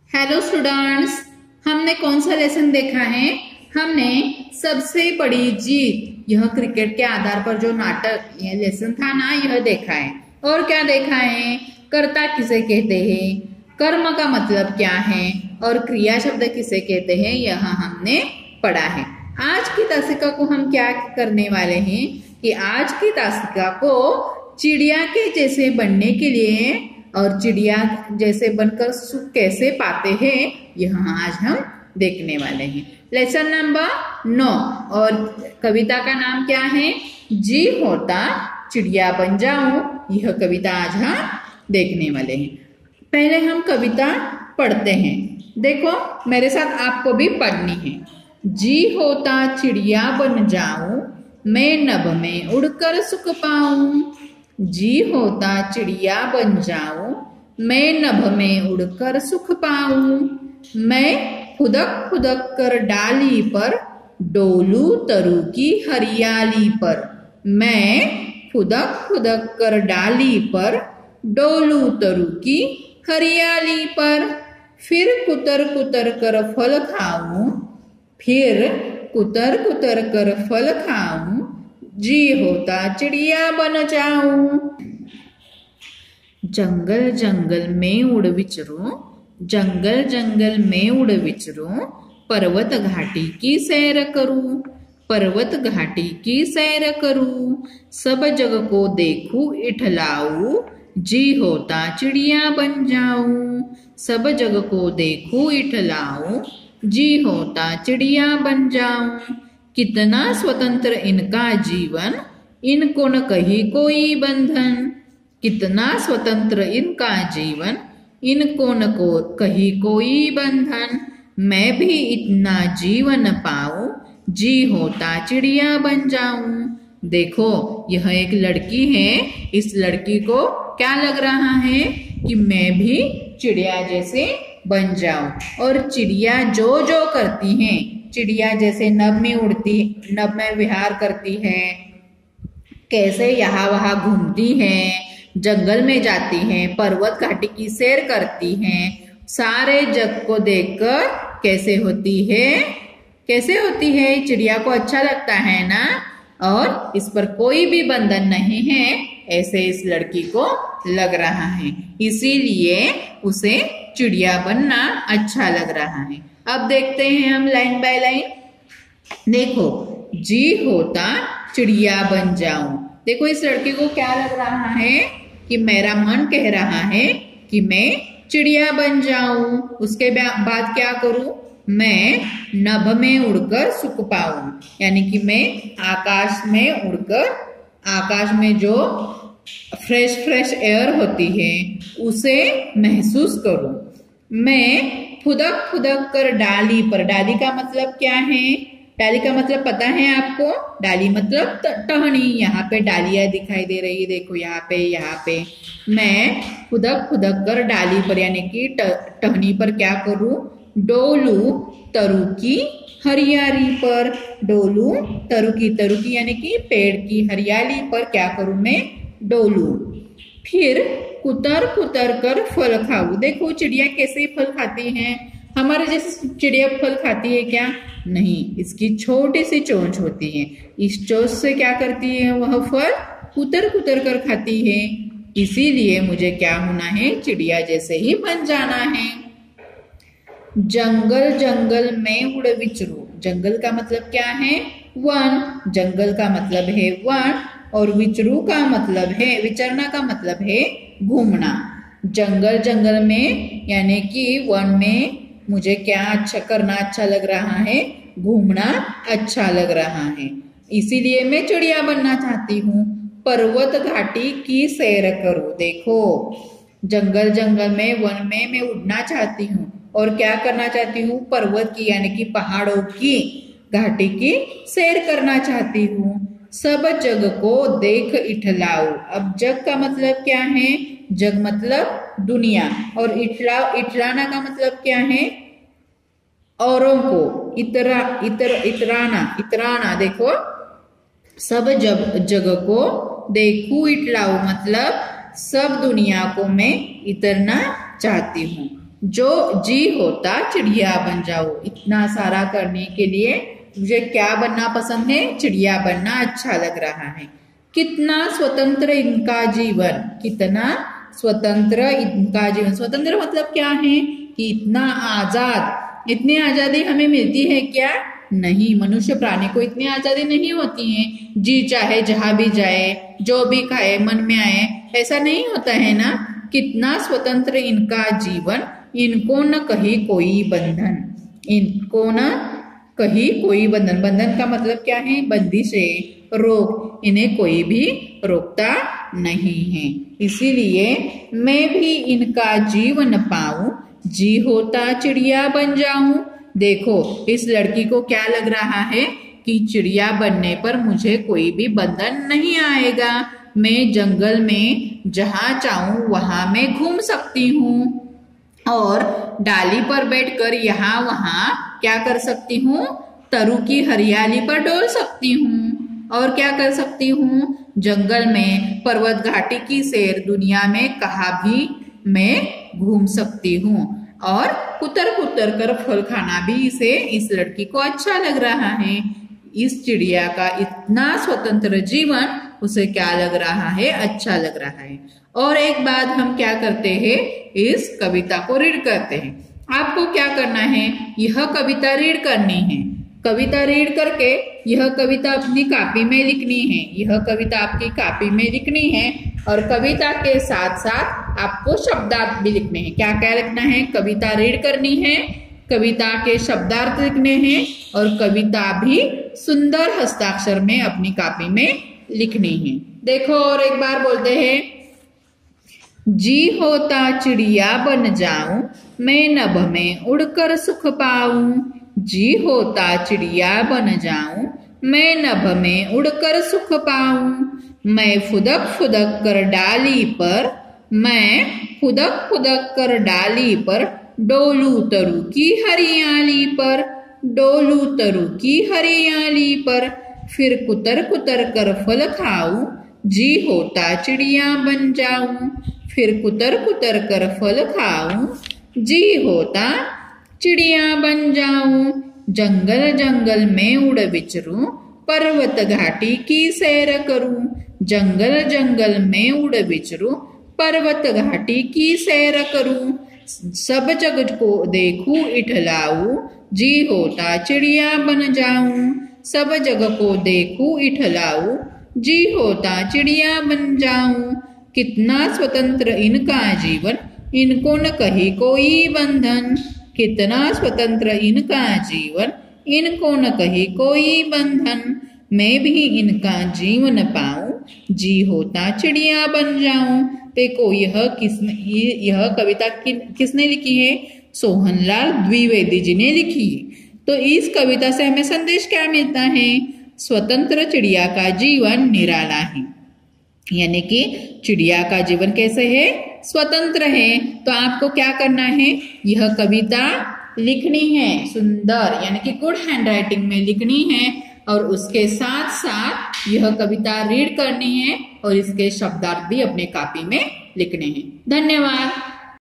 Hello students, हमने कौन सा लेसन देखा है? हमने सबसे बड़ी जीत, यह क्रिकेट के आधार पर जो नाटक यह लेसन था ना, यह देखा है। और क्या देखा है? कर्ता किसे कहते हैं, कर्म का मतलब क्या है और क्रिया शब्द किसे कहते हैं, यह हमने पढ़ा है। आज की तासिका को हम क्या करने वाले हैं कि आज की तासिका को चिड़िया के जैसे बनने के लिए और चिड़िया जैसे बनकर सुख कैसे पाते हैं, यह आज हम देखने वाले हैं। लेसन नंबर 9 और कविता का नाम क्या है? जी होता चिड़िया बन जाऊं। यह कविता आज हम देखने वाले हैं। पहले हम कविता पढ़ते हैं। देखो, मेरे साथ आपको भी पढ़नी है। जी होता चिड़िया बन जाऊं, मैं नभ में उड़कर सुख पाऊं। जी होता चिड़िया बन जाऊं, मैं नभ में उड़कर सुख पाऊं। मैं खुदक खुदक कर डाली पर डोलू तरु की हरियाली पर। मैं खुदक खुदक कर डाली पर डोलू तरु की हरियाली पर। फिर कुतर कुतर कर फल खाऊं, फिर कुतर कुतर कर फल खाऊं। जी होता चिड़िया बन जाऊं। जंगल जंगल में उड़ विचरूं, जंगल जंगल में उड़ विचरूं। पर्वत घाटी की सैर करूं, पर्वत घाटी की सैर करूं। सब जग को देखूं इठलाऊं, जी होता चिड़िया बन जाऊं। सब जग को देखूं इठलाऊं, जी होता चिड़िया बन जाऊं। कितना स्वतंत्र इनका जीवन, इनको न कहीं कोई बंधन। कितना स्वतंत्र इनका जीवन, इनको न कहीं कोई बंधन। मैं भी इतना जीवन पाऊं, जी होता चिड़िया बन जाऊं। देखो, यह एक लड़की है। इस लड़की को क्या लग रहा है कि मैं भी चिड़िया जैसे बन जाऊं। और चिड़िया जो जो करती हैं, चिड़िया जैसे नभ में उड़ती, नभ में विहार करती है, कैसे यहाँ वहां घूमती है, जंगल में जाती हैं, पर्वत घाटी की सैर करती हैं, सारे जग को देखकर कैसे होती है, कैसे होती है। चिड़िया को अच्छा लगता है ना, और इस पर कोई भी बंधन नहीं है, ऐसे इस लड़की को लग रहा है। इसीलिए उसे चिड़िया बनना अच्छा लग रहा है। अब देखते हैं हम लाइन बाय लाइन। देखो, जी होता चिड़िया बन जाऊं। देखो, इस लड़की को क्या लग रहा है कि मेरा मन कह रहा है कि मैं चिड़िया बन जाऊं। उसके बाद क्या करूं? मैं नभ में उड़कर सुख पाऊं, यानी कि मैं आकाश में उड़कर, आकाश में जो फ्रेश फ्रेश एयर होती है उसे महसूस करूं। मैं खुदक खुदक कर डाली पर, डाली का मतलब क्या है? डाली का मतलब पता है आपको? डाली मतलब टहनी। यहाँ पे डालियां दिखाई दे रही है, देखो यहाँ पे, यहाँ पे। मैं खुदक खुदक कर डाली पर, यानी कि टहनी पर क्या करूं? डोलू तरु की हरियाली पर। डोलू तरु की यानी कि पेड़ की हरियाली पर क्या करूं? मैं डोलू। फिर कुतर कुतर कर फल खाऊं। देखो, चिड़िया कैसे फल खाती है? हमारे जैसे चिड़िया फल खाती है क्या? नहीं, इसकी छोटी सी चोंच होती है। इस चोंच से क्या करती है? वह फल कुतर कुतर कर खाती है। इसीलिए मुझे क्या होना है? चिड़िया जैसे ही बन जाना है। जंगल जंगल में उड़ विचरू। जंगल का मतलब क्या है? वन। जंगल का मतलब है वन, और विचरू का मतलब है, विचरना का मतलब है घूमना। जंगल जंगल में यानी कि वन में मुझे क्या अच्छा करना अच्छा लग रहा है? घूमना अच्छा लग रहा है। इसीलिए मैं चिड़िया बनना चाहती हूँ। पर्वत घाटी की सैर करूं। देखो, जंगल जंगल में, वन में मैं उड़ना चाहती हूँ और क्या करना चाहती हूँ? पर्वत की यानी कि पहाड़ों की, घाटी की सैर करना चाहती हूँ। सब जग को देख इठलाओ। अब जग का मतलब क्या है? जग मतलब दुनिया, और इठलाना का मतलब क्या है? औरों को इतराना। देखो, सब जग को देखूं इठलाओ मतलब सब दुनिया को मैं इतरना चाहती हूँ। जो जी होता चिड़िया बन जाओ। इतना सारा करने के लिए मुझे क्या बनना पसंद है? चिड़िया बनना अच्छा लग रहा है। कितना स्वतंत्र इनका जीवन, कितना स्वतंत्र इनका जीवन। स्वतंत्र मतलब क्या है कि इतना आजाद, इतनी आजादी हमें मिलती है क्या? नहीं, मनुष्य प्राणी को इतनी आजादी नहीं होती है। जी चाहे जहां भी जाए, जो भी खाए, मन में आए, ऐसा नहीं होता है ना। कितना स्वतंत्र इनका जीवन, इनको न कहीं कोई बंधन, इनको न कहीं कोई बंधन। बंधन का मतलब क्या है? बंदिश है, रोक, इन्हें कोई भी रोकता नहीं है। इसीलिए मैं भी इनका जीवन पाऊं, जी होता चिड़िया बन जाऊं। देखो, इस लड़की को क्या लग रहा है कि चिड़िया बनने पर मुझे कोई भी बंधन नहीं आएगा। मैं जंगल में जहां चाहूं वहां मैं घूम सकती हूँ और डाली पर बैठकर यहाँ वहां क्या कर सकती हूँ? तरु की हरियाली पर डोल सकती हूँ। और क्या कर सकती हूँ? जंगल में, पर्वत घाटी की सैर दुनिया में कहाँ भी मैं घूम सकती हूँ। और कुतर कुतर कर फल खाना भी इस लड़की को अच्छा लग रहा है। इस चिड़िया का इतना स्वतंत्र जीवन उसे क्या लग रहा है? अच्छा लग रहा है। और एक बात हम क्या करते हैं? इस कविता को रीड करते हैं। आपको क्या करना है? यह कविता रीड करनी है। कविता रीड करके यह कविता अपनी कॉपी में लिखनी है। यह कविता आपकी कॉपी में लिखनी है और कविता के साथ साथ आपको शब्दार्थ भी लिखने हैं। क्या क्या लिखना है? कविता रीड करनी है, कविता के शब्दार्थ लिखने हैं और कविता भी सुंदर हस्ताक्षर में अपनी कॉपी में लिखनी है। देखो और एक बार बोलते हैं, जी होता चिड़िया बन जाऊं, मैं नभ में उड़कर सुख पाऊं। जी होता चिड़िया बन जाऊं, मैं नभ में उड़कर सुख पाऊं। मैं फुदक फुदक कर डाली पर, मैं फुदक फुदक कर डाली पर डोलू तरु की हरियाली पर, डोलू तरु की हरियाली पर। फिर कुतर कुतर कर फल खाऊं, जी होता चिड़िया बन जाऊं। फिर कुतर कुतर कर फल खाऊं, जी होता चिड़िया बन जाऊं। जंगल जंगल में उड़ विचरूं, पर्वत घाटी की सैर करूं। जंगल जंगल में उड़ विचरूं, पर्वत घाटी की सैर करूं। सब जग को देखूं इठलाऊं, जी होता चिड़िया बन जाऊं। सब जग को देखूं इठलाऊं, जी होता चिड़िया बन जाऊं। कितना स्वतंत्र इनका जीवन, इनको न कहीं कोई बंधन। कितना स्वतंत्र इनका जीवन, इनको न कहीं कोई बंधन। मैं भी इनका जीवन पाऊं, जी होता चिड़िया बन जाऊं। देखो यह कविता किसने लिखी है? सोहनलाल द्विवेदी जी ने लिखी है। तो इस कविता से हमें संदेश क्या मिलता है? स्वतंत्र चिड़िया का जीवन निराला है। यानी कि चिड़िया का जीवन कैसे है? स्वतंत्र है। तो आपको क्या करना है? यह कविता लिखनी है सुंदर, यानी कि गुड हैंडराइटिंग में लिखनी है और उसके साथ साथ यह कविता रीड करनी है और इसके शब्दार्थ भी अपने कॉपी में लिखने हैं। धन्यवाद।